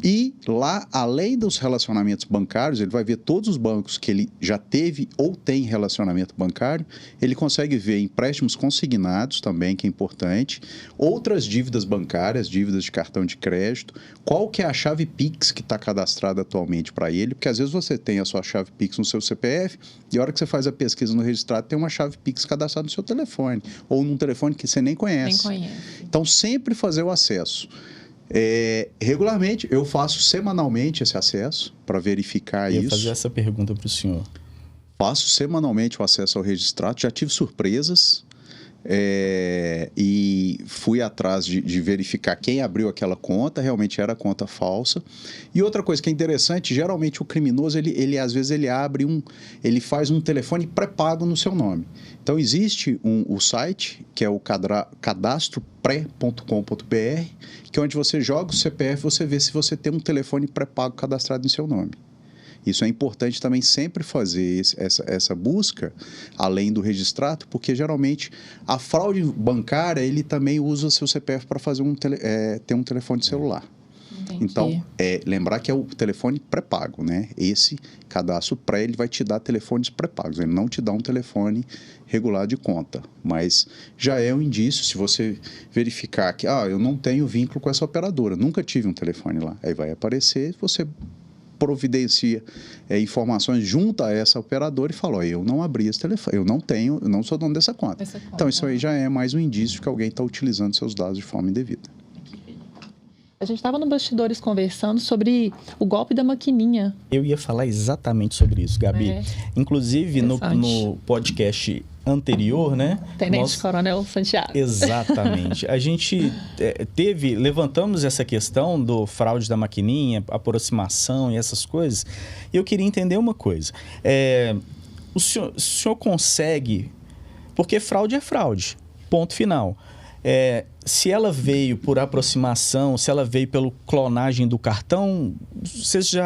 E lá, além dos relacionamentos bancários, ele vai ver todos os bancos que ele já teve ou tem relacionamento bancário. Ele consegue ver empréstimos consignados também, que é importante. Outras dívidas bancárias, dívidas de cartão de crédito. Qual que é a chave Pix que está cadastrada atualmente para ele? Porque às vezes você tem a sua chave Pix no seu CPF e a hora que você faz a pesquisa no registrado tem uma chave Pix cadastrada no seu telefone. Ou num telefone que você nem conhece. Então, sempre fazer o acesso. Regularmente, eu faço semanalmente esse acesso para verificar isso. Eu ia fazer essa pergunta para o senhor. Faço semanalmente o acesso ao registrado. Já tive surpresas e fui atrás de verificar quem abriu aquela conta. Realmente era conta falsa. E outra coisa que é interessante, geralmente o criminoso, ele às vezes ele faz um telefone pré-pago no seu nome. Então, existe o site, que é o cadastropré.com.br, que é onde você joga o CPF, você vê se você tem um telefone pré-pago cadastrado em seu nome. Isso é importante também sempre fazer essa busca, além do registrado, porque geralmente a fraude bancária, ele também usa seu CPF para fazer ter um telefone celular. Entendi. Então, lembrar que é o telefone pré-pago, né? Esse cadastro pré, ele vai te dar telefones pré-pagos, ele não te dá um telefone regular de conta, mas já é um indício, se você verificar que, eu não tenho vínculo com essa operadora, nunca tive um telefone lá, aí vai aparecer, você providencia informações junto a essa operadora e fala, eu não abri esse telefone, eu não sou dono dessa conta. Então, isso aí já é mais um indício que alguém está utilizando seus dados de forma indevida. A gente estava no bastidores conversando sobre o golpe da maquininha. Eu ia falar exatamente sobre isso, Gabi. Inclusive, no podcast anterior, né? Tenente Coronel Santiago. Exatamente. A gente levantamos essa questão do fraude da maquininha, aproximação e essas coisas. E eu queria entender uma coisa. O senhor consegue... Porque fraude é fraude. Ponto final. Se ela veio por aproximação, se ela veio pela clonagem do cartão,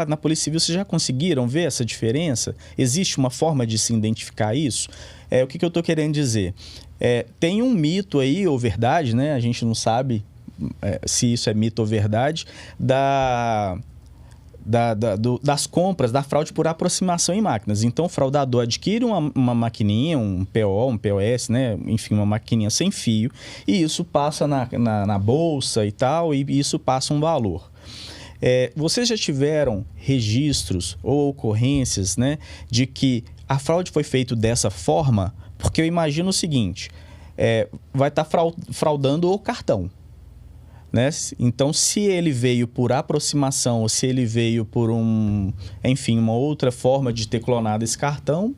na Polícia Civil, vocês já conseguiram ver essa diferença? Existe uma forma de se identificar isso? O que eu estou querendo dizer? Tem um mito aí, ou verdade, né? A gente não sabe se isso é mito ou verdade, das compras, da fraude por aproximação em máquinas. Então, o fraudador adquire uma maquininha, um PO, um POS, né? Enfim, uma maquininha sem fio, e isso passa na bolsa e tal, e isso passa um valor. Vocês já tiveram registros ou ocorrências, né, de que a fraude foi feita dessa forma? Porque eu imagino o seguinte, vai estar fraudando o cartão. Né? Então, se ele veio por aproximação ou se ele veio por uma outra forma de ter clonado esse cartão,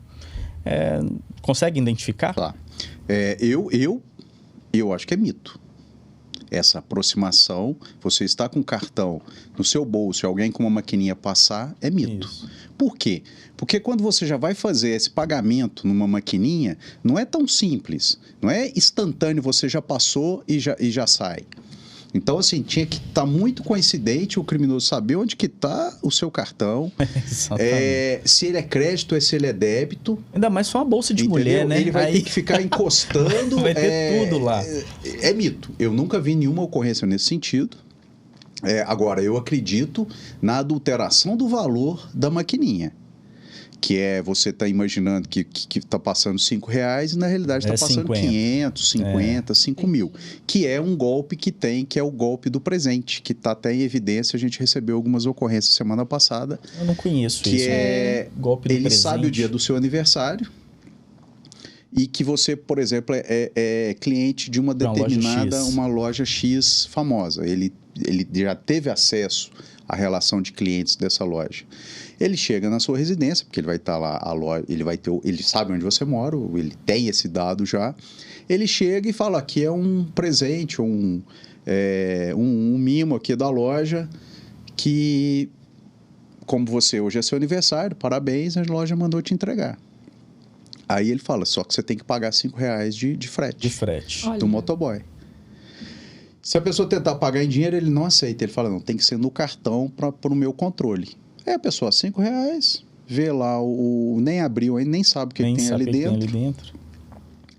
consegue identificar? Tá. Eu acho que é mito. Essa aproximação, você está com o cartão no seu bolso e alguém com uma maquininha passar, é mito. Isso. Por quê? Porque quando você já vai fazer esse pagamento numa maquininha, não é tão simples. Não é instantâneo, você já passou e já sai. Então, assim, tinha que estar muito coincidente o criminoso saber onde que está o seu cartão, se ele é crédito ou se ele é débito. Ainda mais só uma bolsa de mulher, né? Ele vai ter que ficar encostando. Vai ter tudo lá. É mito. Eu nunca vi nenhuma ocorrência nesse sentido. Agora, eu acredito na adulteração do valor da maquininha. Que você está imaginando que está passando R$5 e na realidade está passando 500, 50, 5 mil. Que é um golpe que é o golpe do presente, que está até em evidência. A gente recebeu algumas ocorrências semana passada. Eu não conheço isso. Golpe do presente. Ele sabe o dia do seu aniversário e que você, por exemplo, é cliente de uma determinada uma loja X famosa. Ele já teve acesso à relação de clientes dessa loja. Ele chega na sua residência, porque ele vai estar lá, ele sabe onde você mora, ele tem esse dado já. Ele chega e fala, aqui é um presente, um mimo aqui da loja, que, como hoje é seu aniversário, parabéns, a loja mandou te entregar. Aí ele fala, só que você tem que pagar R$5 de frete. De frete. Do motoboy. Se a pessoa tentar pagar em dinheiro, ele não aceita. Ele fala, não, tem que ser no cartão para o meu controle. A pessoa, R$5, vê lá, nem abriu, nem sabe o que tem ali dentro.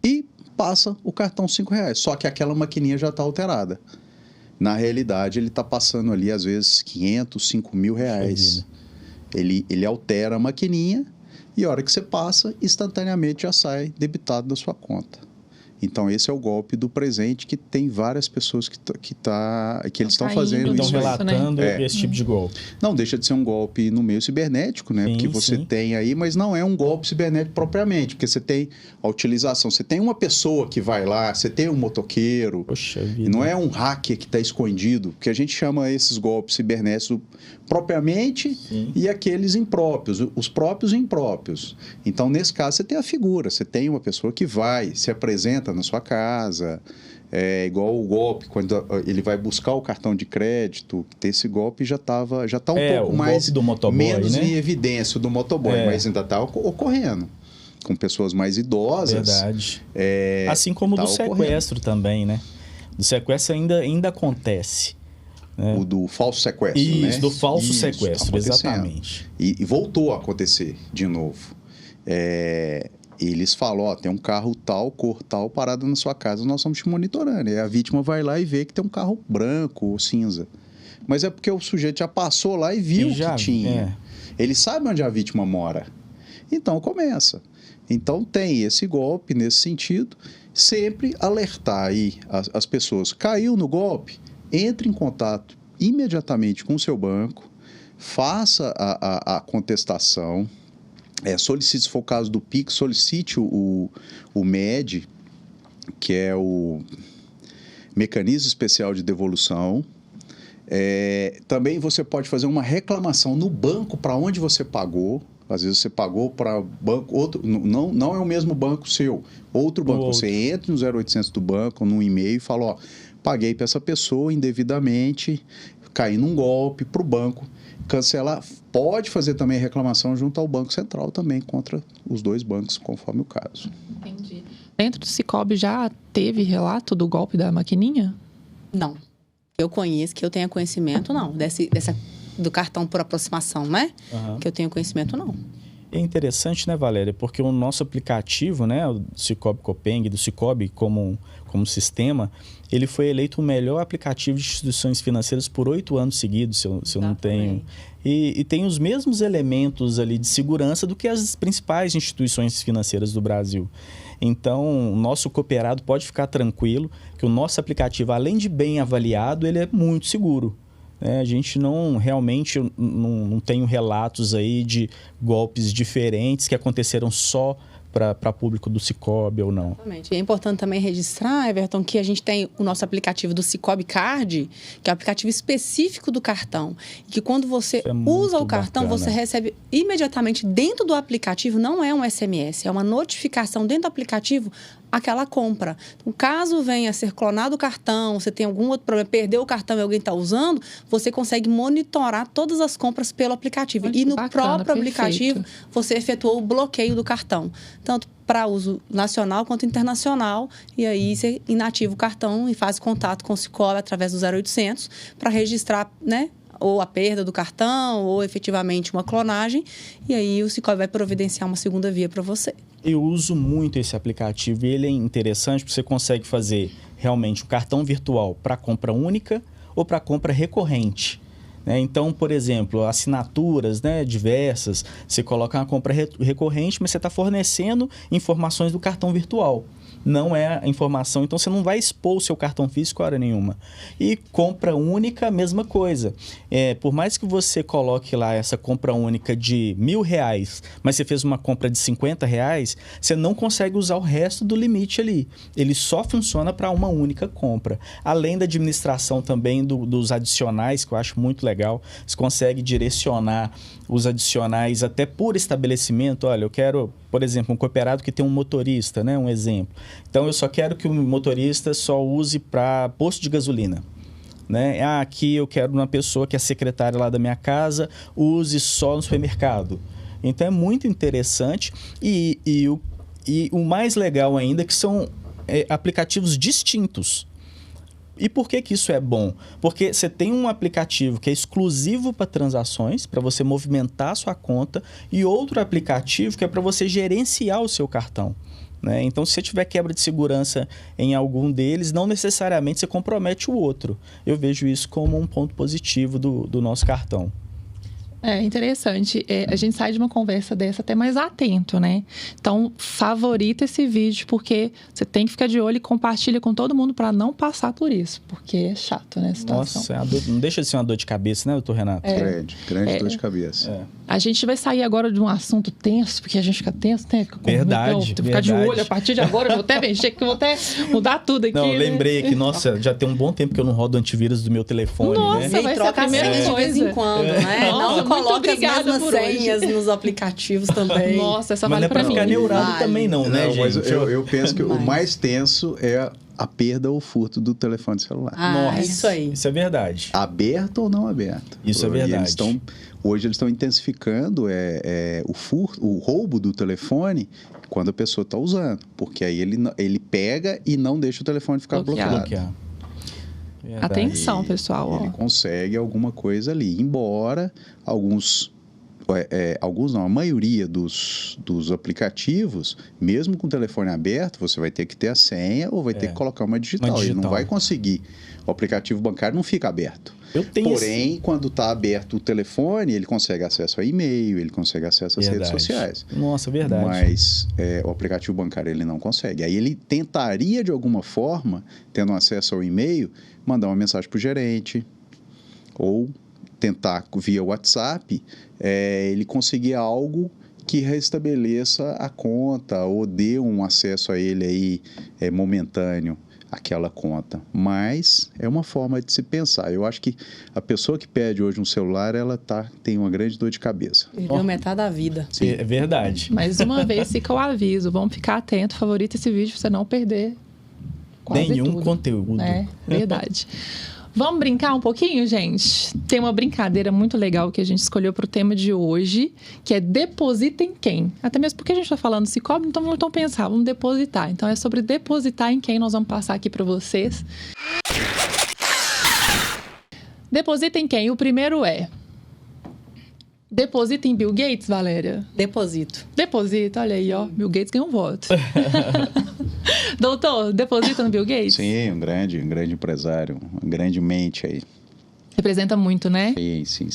E passa o cartão R$5. Só que aquela maquininha já está alterada. Na realidade, ele está passando ali, às vezes, 500, 5 mil reais. Ele altera a maquininha e a hora que você passa, instantaneamente já sai debitado da sua conta. Então, esse é o golpe do presente, que tem várias pessoas que eles estão fazendo isso. Estão relatando esse tipo de golpe. Não deixa de ser um golpe no meio cibernético, né? Porque você tem aí, mas não é um golpe cibernético propriamente, porque você tem a utilização. Você tem uma pessoa que vai lá, você tem um motoqueiro. Poxa vida. E não é um hacker que está escondido, porque a gente chama esses golpes cibernéticos propriamente e aqueles impróprios, os próprios e impróprios. Então, nesse caso, você tem a figura, você tem uma pessoa que vai, se apresenta na sua casa, é igual o golpe, quando ele vai buscar o cartão de crédito, esse golpe já está um pouco mais, do motoboy, menos né? em evidência do motoboy, mas ainda está ocorrendo, com pessoas mais idosas. Verdade. Assim como do sequestro também, né? Do sequestro ainda acontece. O do falso sequestro, né? Isso, do falso sequestro, exatamente. E voltou a acontecer de novo. Eles falam, tem um carro tal, cor tal, parado na sua casa, nós estamos te monitorando. E a vítima vai lá e vê que tem um carro branco ou cinza. Mas é porque o sujeito já passou lá e viu que tinha. Ele sabe onde a vítima mora. Então, começa. Então, tem esse golpe nesse sentido. Sempre alertar aí as pessoas. Caiu no golpe? Entre em contato imediatamente com o seu banco, faça a contestação, solicite, se for o caso do PIX, solicite o MED, que é o Mecanismo Especial de Devolução. Também você pode fazer uma reclamação no banco para onde você pagou. Às vezes você pagou para banco, outro, não é o mesmo banco seu, outro banco. Você entra no 0800 do banco, num e-mail e fala, paguei para essa pessoa indevidamente, caí num golpe, para o banco cancelar. Pode fazer também reclamação junto ao Banco Central também, contra os dois bancos, conforme o caso. Entendi. Dentro do Sicoob já teve relato do golpe da maquininha? Não. Que eu tenha conhecimento, não. Do cartão por aproximação, né? Que eu tenha conhecimento, não. É interessante, né, Valéria? Porque o nosso aplicativo, né, o Sicoob Copeng, do Sicoob como sistema, ele foi eleito o melhor aplicativo de instituições financeiras por 8 anos seguidos, se eu não tenho. E tem os mesmos elementos ali de segurança do que as principais instituições financeiras do Brasil. Então, o nosso cooperado pode ficar tranquilo que o nosso aplicativo, além de bem avaliado, ele é muito seguro. A gente realmente não tem relatos aí de golpes diferentes que aconteceram só para público do Sicoob ou não. Exatamente. E é importante também registrar, Everton, que a gente tem o nosso aplicativo do Sicoob Card, que é o aplicativo específico do cartão. E que quando você usa o cartão, você recebe imediatamente dentro do aplicativo, não é um SMS, é uma notificação dentro do aplicativo, aquela compra. Então, caso venha a ser clonado o cartão, você tem algum outro problema, perdeu o cartão e alguém está usando, você consegue monitorar todas as compras pelo aplicativo. E no próprio aplicativo, você efetuou o bloqueio do cartão. Tanto para uso nacional quanto internacional. E aí, você inativa o cartão e faz contato com o Sicoob através do 0800 para registrar, né? Ou a perda do cartão, ou efetivamente uma clonagem. E aí, o Sicoob vai providenciar uma segunda via para você. Eu uso muito esse aplicativo e ele é interessante porque você consegue fazer realmente um cartão virtual para compra única ou para compra recorrente. Então, por exemplo, assinaturas diversas, você coloca uma compra recorrente, mas você está fornecendo informações do cartão virtual. Não é a informação, então você não vai expor o seu cartão físico hora nenhuma. E compra única, mesma coisa. Por mais que você coloque lá essa compra única de R$1.000, mas você fez uma compra de R$50, você não consegue usar o resto do limite ali. Ele só funciona para uma única compra. Além da administração também dos adicionais, que eu acho muito legal, você consegue direcionar os adicionais até por estabelecimento. Olha, eu quero, por exemplo, um cooperado que tem um motorista, um exemplo. Então, eu só quero que o motorista só use para posto de gasolina. Aqui eu quero uma pessoa que é secretária lá da minha casa, use só no supermercado. Então, é muito interessante. E o mais legal ainda é que são aplicativos distintos. E por que isso é bom? Porque você tem um aplicativo que é exclusivo para transações, para você movimentar a sua conta, e outro aplicativo que é para você gerenciar o seu cartão. né? Então, se você tiver quebra de segurança em algum deles, não necessariamente você compromete o outro. Eu vejo isso como um ponto positivo do nosso cartão. É interessante. A gente sai de uma conversa dessa até mais atento, né? Então, favorita esse vídeo, porque você tem que ficar de olho e compartilha com todo mundo para não passar por isso, porque é chato, né, a situação. Nossa, não deixa de ser uma dor de cabeça, né, doutor Renato? Grande dor de cabeça. A gente vai sair agora de um assunto tenso, porque a gente fica tenso, né? Fica com Verdade. Então, ficar de olho a partir de agora. Eu vou até mexer, que eu vou até mudar tudo aqui. Não, né? lembrei que, nossa, já tem um bom tempo que eu não rodo antivírus do meu telefone, Nossa, né? E troca a senha de vez em quando, né? Nossa, Não coloca as mesmas por senhas nos aplicativos também. Nossa, essa Mas vale não é pra pra ficar mim. neurado também não, né, gente? Mas eu penso que o mais tenso é a perda ou furto do telefone celular. Nossa, isso aí. Isso é verdade. Aberto ou não aberto. Isso é verdade. Hoje eles estão intensificando o roubo do telefone quando a pessoa está usando. Porque aí ele pega e não deixa o telefone ficar bloqueado. Bloquear. Verdade. Atenção, pessoal. Ó. Ele consegue alguma coisa ali. Embora a maioria dos aplicativos, mesmo com o telefone aberto, você vai ter que ter a senha ou vai ter que colocar uma digital. Ele não vai conseguir. O aplicativo bancário não fica aberto. Porém, quando está aberto o telefone, ele consegue acesso a e-mail, ele consegue acesso às redes sociais. Nossa, verdade. Mas o aplicativo bancário ele não consegue. Aí ele tentaria, de alguma forma, tendo acesso ao e-mail, mandar uma mensagem para o gerente ou tentar via WhatsApp, ele conseguir algo que restabeleça a conta ou dê um acesso a ele aí momentâneo àquela conta. Mas é uma forma de se pensar. Eu acho que a pessoa que pede hoje um celular, ela tem uma grande dor de cabeça. Perdeu metade da vida. Sim. É verdade. Mais uma vez fica o aviso. Vamos ficar atento, favorita esse vídeo pra você não perder quase nenhum tudo. Conteúdo. É verdade. Vamos brincar um pouquinho, gente? Tem uma brincadeira muito legal que a gente escolheu para o tema de hoje, que é deposita em quem? Até mesmo porque a gente está falando Sicoob, então vamos pensar, vamos depositar. Então é sobre depositar em quem nós vamos passar aqui para vocês. Deposita em quem? O primeiro é... Deposita em Bill Gates, Valéria? Deposita, olha aí, ó. Bill Gates ganhou um voto. Doutor, deposita no Bill Gates? Sim, um grande empresário, uma grande mente aí. Representa muito, né? Sim.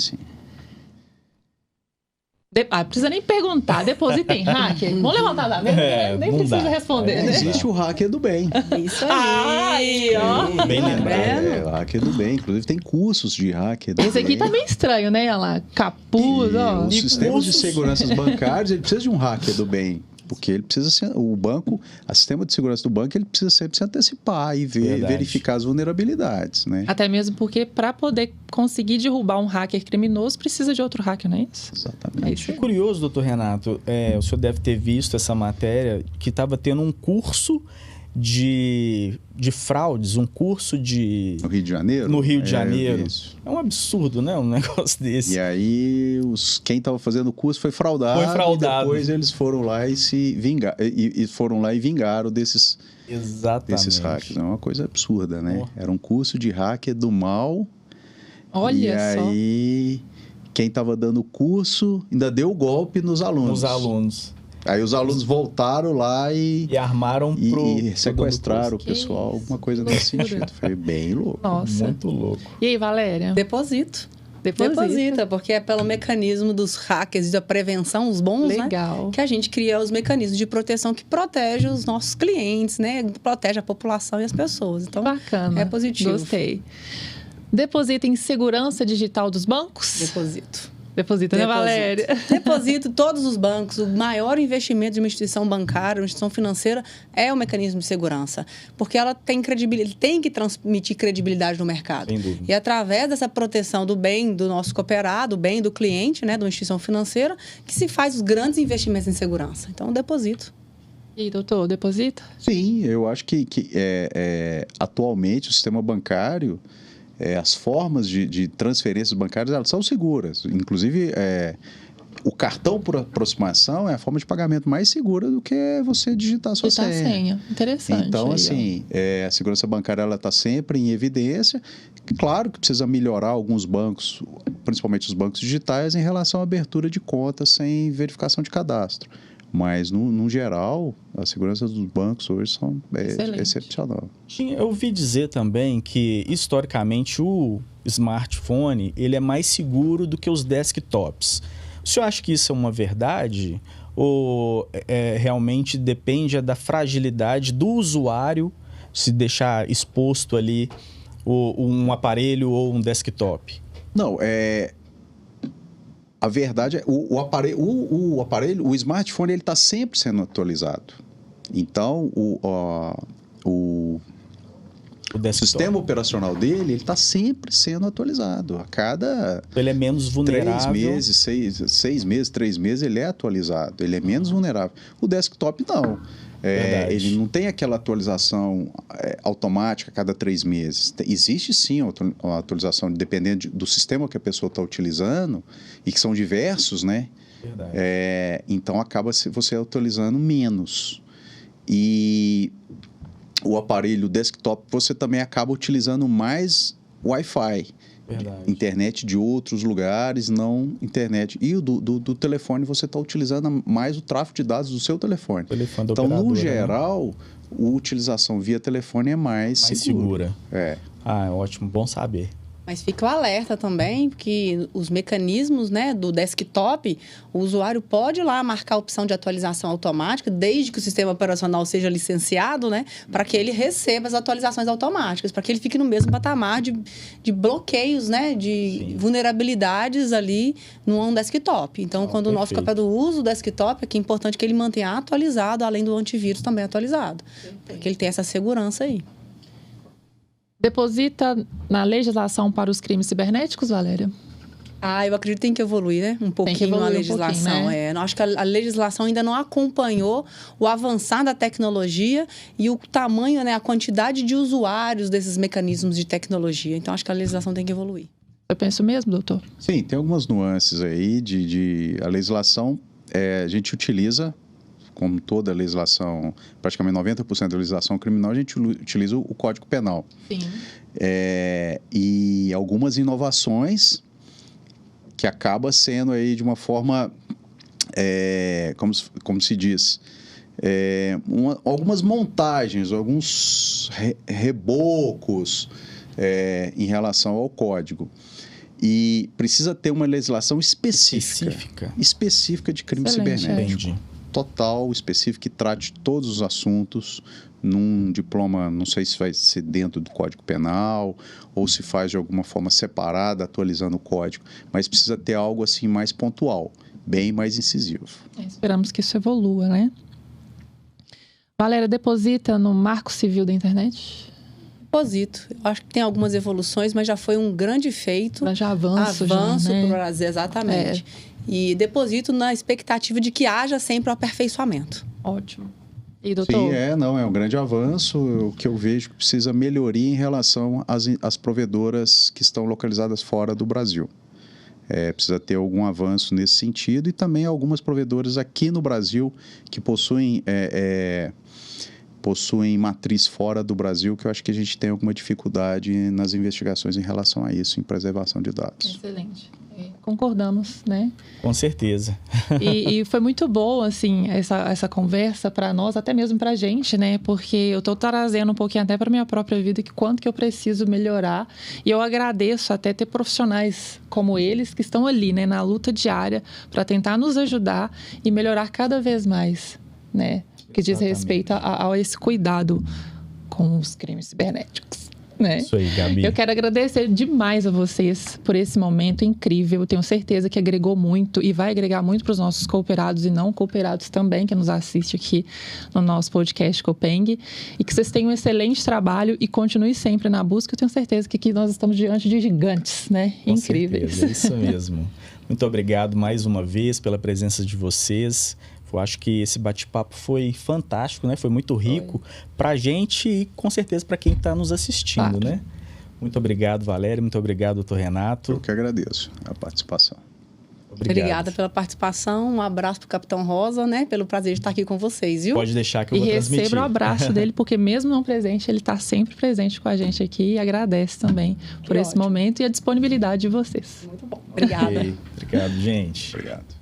Precisa nem perguntar, deposita em hacker? Vamos levantar da mesa? Nem precisa responder, né? Existe o hacker do bem. Isso aí. Ó. Bem lembrado. O hacker do bem. Inclusive tem cursos de hacker do Esse aqui bem. tá meio estranho, né? Olha lá, capuz, ó. Os sistemas de segurança bancários, ele precisa de um hacker do bem. Porque ele precisa o sistema de segurança do banco, ele precisa sempre se antecipar e verificar as vulnerabilidades, né? Até mesmo porque para poder conseguir derrubar um hacker criminoso, precisa de outro hacker, não é isso? Exatamente. É isso aí. Curioso, doutor Renato, o senhor deve ter visto essa matéria que estava tendo um curso de fraudes, um curso de... No Rio de Janeiro? No Rio de eu Janeiro. vi isso. É um absurdo, né? Um negócio desse. E aí, quem estava fazendo o curso foi fraudado. E depois eles foram lá e vingaram desses hackers. É uma coisa absurda, né? Era um curso de hacker do mal. Olha só. E aí, quem estava dando o curso ainda deu o golpe nos alunos. Aí os alunos voltaram lá e armaram e sequestraram o pessoal, alguma coisa nesse sentido. Foi bem louco. Nossa. Muito louco. E aí, Valéria? Deposita, porque é pelo mecanismo dos hackers, da prevenção, os bons, Legal. né? Que a gente cria os mecanismos de proteção que protege os nossos clientes, né? Protege a população e as pessoas. Então, bacana. É positivo. Gostei. Deposita em segurança digital dos bancos? Deposita, né, Valéria? Deposito todos os bancos. O maior investimento de uma instituição bancária, uma instituição financeira, é o mecanismo de segurança. Porque ela tem credibilidade, tem que transmitir credibilidade no mercado. Sem dúvida. E através dessa proteção do bem do nosso cooperado, do bem do cliente, né, de uma instituição financeira, que se faz os grandes investimentos em segurança. Então, deposito. E aí, doutor, deposita? Sim, eu acho que atualmente o sistema bancário... as formas de transferências bancárias, elas são seguras. Inclusive, o cartão por aproximação é a forma de pagamento mais segura do que você digitar a sua senha. Interessante. Então, aí, a segurança bancária está sempre em evidência. Claro que precisa melhorar alguns bancos, principalmente os bancos digitais, em relação à abertura de contas sem verificação de cadastro. Mas, no geral, a segurança dos bancos hoje é excepcional. Eu ouvi dizer também que, historicamente, o smartphone ele é mais seguro do que os desktops. O senhor acha que isso é uma verdade? Ou realmente depende da fragilidade do usuário se deixar exposto ali um aparelho ou um desktop? Não, a verdade é o aparelho, o smartphone, ele está sempre sendo atualizado. Então, o sistema operacional dele, ele está sempre sendo atualizado. A cada... Ele é menos vulnerável. 3 meses, 6 meses, 3 meses, ele é atualizado. Ele é menos vulnerável. O desktop, não. Ele não tem aquela atualização automática a cada 3 meses. Existe sim uma atualização dependendo do sistema que a pessoa está utilizando, e que são diversos, né? Verdade. Então acaba você atualizando menos. E o aparelho desktop você também acaba utilizando mais Wi-Fi. Verdade. Internet de outros lugares, não internet. E o do telefone, você está utilizando mais o tráfego de dados do seu telefone. Então, no geral, a utilização via telefone é mais segura. Ótimo, bom saber. Mas fica o alerta também, que os mecanismos, né, do desktop, o usuário pode ir lá marcar a opção de atualização automática, desde que o sistema operacional seja licenciado, né, para que ele receba as atualizações automáticas, para que ele fique no mesmo patamar de bloqueios, né, de vulnerabilidades ali no desktop. Então, quando o nosso cooperado usa o desktop, é importante que ele mantenha atualizado, além do antivírus também atualizado, para que ele tenha essa segurança aí. Deposita na legislação para os crimes cibernéticos, Valéria? Eu acredito que tem que evoluir, né? Um pouquinho a legislação. Né? Eu acho que a legislação ainda não acompanhou o avançar da tecnologia e o tamanho, né? A quantidade de usuários desses mecanismos de tecnologia. Então, acho que a legislação tem que evoluir. Eu penso mesmo, doutor? Sim, tem algumas nuances aí a legislação. A gente utiliza, como toda a legislação, praticamente 90% da legislação criminal, a gente utiliza o Código Penal. Sim. E algumas inovações que acaba sendo aí de uma forma, como se diz, algumas montagens, alguns rebocos em relação ao código. E precisa ter uma legislação específica de crime cibernético. Total, específico, que trate todos os assuntos num diploma, não sei se vai ser dentro do Código Penal ou se faz de alguma forma separada, atualizando o código, mas precisa ter algo assim mais pontual, bem mais incisivo. Esperamos que isso evolua, né? Valéria, deposita no Marco Civil da Internet? Deposito. Eu acho que tem algumas evoluções, mas já foi um grande feito. Já avanço para o Brasil, exatamente. E deposito na expectativa de que haja sempre o aperfeiçoamento. Ótimo. E, doutor? Sim, é um grande avanço. O que eu vejo que precisa melhoria em relação às provedoras que estão localizadas fora do Brasil. Precisa ter algum avanço nesse sentido, e também algumas provedoras aqui no Brasil que possuem matriz fora do Brasil, que eu acho que a gente tem alguma dificuldade nas investigações em relação a isso, em preservação de dados. Excelente. Concordamos, né? Com certeza. E foi muito boa, assim, essa conversa para nós, até mesmo para a gente, né? Porque eu estou trazendo um pouquinho até para minha própria vida, que quanto que eu preciso melhorar. E eu agradeço até ter profissionais como eles, que estão ali, né? Na luta diária, para tentar nos ajudar e melhorar cada vez mais, né? Que diz respeito a esse cuidado com os crimes cibernéticos. Né? Isso aí, Gabi. Eu quero agradecer demais a vocês por esse momento incrível. Eu tenho certeza que agregou muito e vai agregar muito para os nossos cooperados e não cooperados também, que nos assiste aqui no nosso podcast Copeng. E que vocês tenham um excelente trabalho e continue sempre na busca. Eu tenho certeza que aqui nós estamos diante de gigantes, né? Com incríveis. Certeza, isso mesmo. Muito obrigado mais uma vez pela presença de vocês. Eu acho que esse bate-papo foi fantástico, né? Foi muito rico para a gente e com certeza para quem está nos assistindo, né? Muito obrigado, Valéria. Muito obrigado, doutor Renato. Eu que agradeço a participação. Obrigada pela participação. Um abraço para o Capitão Rosa, né? Pelo prazer de estar aqui com vocês, viu? Pode deixar que eu vou transmitir. E receba o abraço dele, porque mesmo não presente, ele está sempre presente com a gente aqui e agradece também por esse momento e a disponibilidade de vocês. Muito bom. Obrigada. Obrigado, gente. Obrigado.